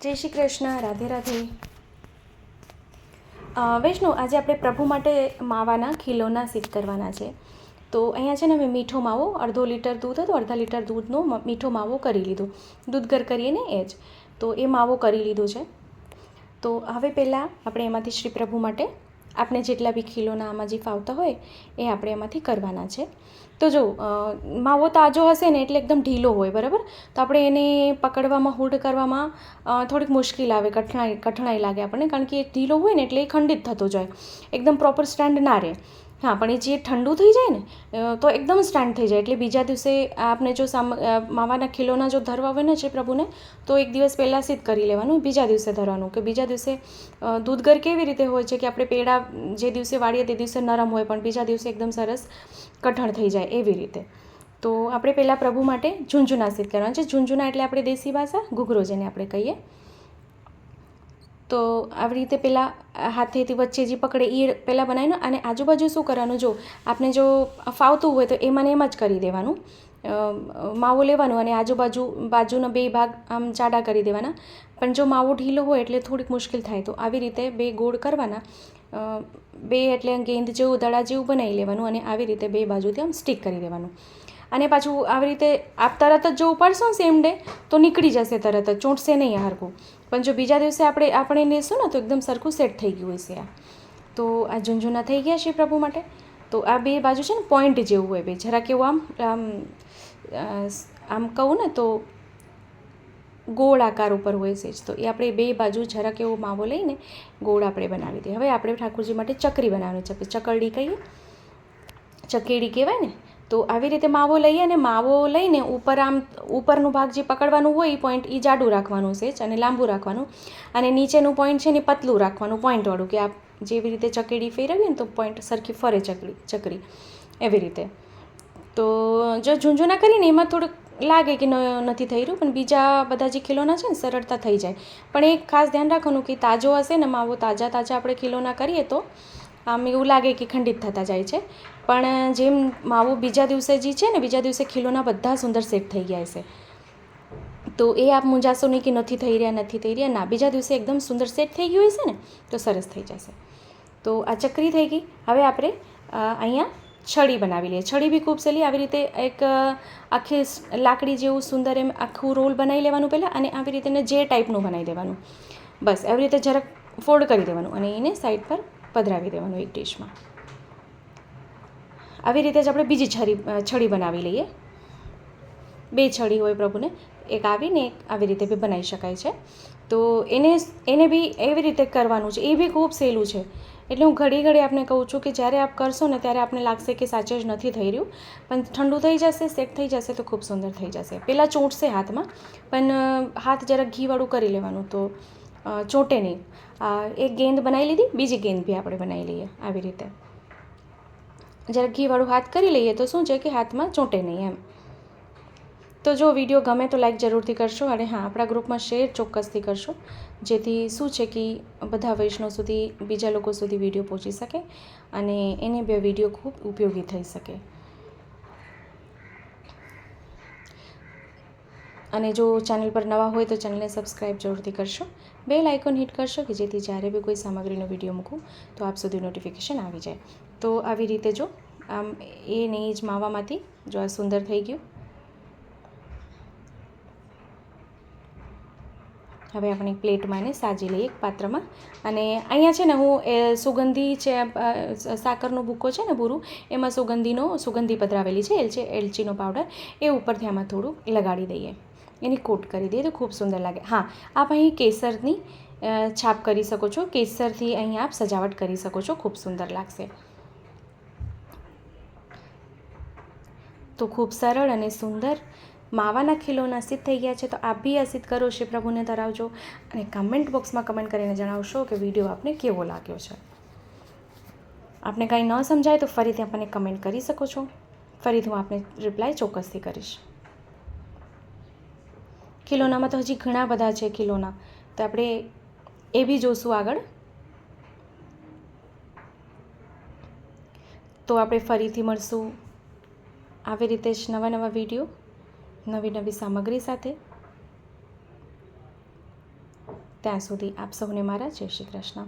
જય શ્રી કૃષ્ણ, રાધે રાધે. વૈષ્ણુ, આજે આપણે પ્રભુ માટે માવાના ખીલોના સિદ્ધ કરવાના છે. તો અહીંયા છે ને મેં મીઠો માવો, અડધો લીટર દૂધ હતું, અડધા લીટર દૂધનો મીઠો માવો કરી લીધો. દૂધ ગર કરીએ ને એ જ. તો એ માવો કરી લીધો છે. તો હવે પહેલાં આપણે એમાંથી શ્રી પ્રભુ માટે આપણે જેટલા બી ખીલોના આમાં જે ફાવતા હોય એ આપણે એમાંથી કરવાના છે. તો જો માવો તાજો હશે ને એટલે એકદમ ઢીલો હોય, બરાબર. તો આપણે એને પકડવામાં, હોલ્ડ કરવામાં થોડીક મુશ્કેલ આવે, કઠણાઈ લાગે આપણને, કારણ કે એ ઢીલો હોય ને એટલે એ ખંડિત થતો જાય, એકદમ પ્રોપર સ્ટેન્ડ ના રહે. હા, પણ એ જે ઠંડુ થઈ જાય ને તો એકદમ સ્ટેન્ડ થઈ જાય. એટલે બીજા દિવસે આપણે જો માવાના ખીલોના જો ધરવા હોય ને છે પ્રભુને, તો એક દિવસ પહેલાં સિદ્ધ કરી લેવાનું, બીજા દિવસે ધરવાનું. કે બીજા દિવસે દૂધગર કેવી રીતે હોય છે કે આપણે પેડા જે દિવસે વાળીએ તે દિવસે નરમ હોય, પણ બીજા દિવસે એકદમ સરસ કઠણ થઈ જાય, એવી રીતે. તો આપણે પહેલાં પ્રભુ માટે ઝુંઝુના સિદ્ધ કરવાના છે. ઝુંઝુના એટલે આપણે દેશી ભાષા ઘૂઘરો જેને આપણે કહીએ. તો આવી રીતે પહેલાં હાથેથી વચ્ચે જે પકડે એ પહેલાં બનાવીને, અને આજુબાજુ શું કરવાનું, જો આપણે જો ફાવતું હોય તો એમાં એમ જ કરી દેવાનું. માવો લેવાનું અને બાજુના બે ભાગ આમ જાડા કરી દેવાના. પણ જો માવો ઢીલો હોય એટલે થોડીક મુશ્કેલ થાય, તો આવી રીતે બે ગોળ કરવાના. બે એટલે ગેંદ જેવું, દડા જેવું બનાવી લેવાનું અને આવી રીતે બે બાજુથી આમ સ્ટીક કરી દેવાનું. અને પાછું આવી રીતે આપ તરત જ જો ઉપાડશો ને સેમ ડે તો નીકળી જશે, તરત જ ચોંટશે નહીં હરખું. પણ જો બીજા દિવસે આપણે લેશું ને તો એકદમ સરખું સેટ થઈ ગયું હશે આ. તો આ ઝુંઝુના થઈ ગયા છે પ્રભુ માટે. તો આ બે બાજુ છે ને પોઈન્ટ જેવું હોય, બે જરા કેવું આમ કહું ને તો ગોળ આકાર ઉપર હોય છે. તો એ આપણે બે બાજુ જરા કેવો માવો લઈને ગોળ આપણે બનાવી દઈએ. હવે આપણે ઠાકોરજી માટે ચકરી બનાવવાની છે. ચકરડી કહીએ, ચકેડી કહેવાય ને. તો આવી રીતે માવો લઈએ, અને માવો લઈને ઉપરનું ભાગ જે પકડવાનું હોય એ પોઈન્ટ એ જાડું રાખવાનું છે અને લાંબુ રાખવાનું, અને નીચેનું પોઈન્ટ છે ને પતલું રાખવાનું, પોઈન્ટવાળું, કે આપ જેવી રીતે ચકેડી ફેરવીએ ને તો પોઈન્ટ સરખી ફરે ચકરી, એવી રીતે. તો જો ઝુંઝુના કરીને એમાં થોડુંક લાગે કે નથી થઈ રહ્યું, પણ બીજા બધા જે ખીલોના છે ને સરળતા થઈ જાય. પણ એક ખાસ ધ્યાન રાખવાનું કે તાજો હશે ને માવો, તાજા આપણે ખીલોના કરીએ તો આમ એવું લાગે કે ખંડિત થતા જાય છે. પણ જેમ માવો બીજા દિવસે જે છે ને, બીજા દિવસે ખીલોના બધા સુંદર સેટ થઈ ગયા હશે. તો એ આપ મૂંઝાશો નહીં કે નથી થઈ રહ્યા. ના, બીજા દિવસે એકદમ સુંદર સેટ થઈ ગયું હશે ને તો સરસ થઈ જશે. તો આ ચકરી થઈ ગઈ. હવે આપણે અહીંયા છડી બનાવી લઈએ. છડી બી ખૂબ સહેલી. આવી રીતે એક આખી લાકડી જેવું સુંદર એમ આખું રોલ બનાવી લેવાનું પહેલાં, અને આવી રીતે જે ટાઈપનું બનાવી દેવાનું. બસ આવી રીતે જરાક ફોલ્ડ કરી દેવાનું અને એને સાઈડ પર પધરાવી દેવાનું એક ડીશમાં. આવી રીતે જ આપણે બીજી છડી બનાવી લઈએ. બે છડી હોય પ્રભુને, એક આવીને એક આવી રીતે બી બનાવી શકાય છે. તો એને બી એવી રીતે કરવાનું છે. એ બી ખૂબ સહેલું છે. એટલે હું ઘડી આપને કહું છું કે જ્યારે આપ કરશો ને ત્યારે આપને લાગશે કે સાચે જ નથી થઈ રહ્યું, પણ ઠંડુ થઈ જશે, સેટ થઈ જશે તો ખૂબ સુંદર થઈ જશે. પહેલાં ચોંટશે હાથમાં, પણ હાથ જરાક ઘીવાળું કરી લેવાનું તો ચોંટે નહીં. એક ગેંદ બનાવી લીધી, બીજી ગેંદ બી આપણે બનાવી લઈએ આવી રીતે. જરાક ઘીવાળું હાથ કરી લઈએ તો શું છે કે હાથમાં ચોંટે નહીં એમ. તો જો વિડીયો ગમે તો લાઈક જરૂરથી કરશો, અને હા, આપણા ગ્રુપમાં શેર ચોક્કસથી કરશો, જેથી શું છે કે બધા વૈષ્ણવ સુધી, બીજા લોકો સુધી વિડીયો પહોંચી શકે અને એને બે વિડીયો ખૂબ ઉપયોગી થઈ શકે. અને જો ચેનલ પર નવા હોય તો ચેનલને સબસ્ક્રાઈબ જરૂરથી કરશો, બેલ આઇકોન હિટ કરશો કે જેથી જ્યારે બી કોઈ સામગ્રીનો વિડીયો મૂકું તો આપ સુધી નોટિફિકેશન આવી જાય. તો આવી રીતે જો આમ એ નહીં જ માવામાંથી જો આ સુંદર થઈ ગયું. હવે આપણે એક પ્લેટમાં એને સાજી લઈએ, એક પાત્રમાં. અને અહીંયા છે ને હું સુગંધી છે, સાકરનો ભૂકો છે ને બુરું, એમાં સુગંધી પધરાવેલી છે, એલચીનો પાવડર, એ ઉપરથી આમાં થોડું લગાડી દઈએ, એની કોટ કરી દઈએ તો ખૂબ સુંદર લાગે. હા, આપ અહીં કેસરની છાપ કરી શકો છો, કેસરથી અહીં આપ સજાવટ કરી શકો છો, ખૂબ સુંદર લાગશે. તો ખૂબ સરળ અને સુંદર માવાના ખીલોના સિદ્ધ થઈ ગયા છે. તો આપ બી આ સિદ્ધ કરો, શ્રી પ્રભુને ધરાવજો, અને કમેન્ટ બોક્સમાં કમેન્ટ કરીને જણાવશો કે વિડીયો આપને કેવો લાગ્યો છે. આપને કાંઈ ન સમજાય તો ફરીથી આપણને કમેન્ટ કરી શકો છો, ફરીથી હું આપને રિપ્લાય ચોક્કસથી કરીશ. ખીલોનામાં તો હજી ઘણા બધા છે ખીલોના, તો આપણે એ બી જોશું આગળ. તો આપણે ફરીથી મળશું આવી રીતે જ નવા વિડીયો, નવી સામગ્રી સાથે. ત્યાં સુધી આપ સૌને મારા જય શ્રી કૃષ્ણ.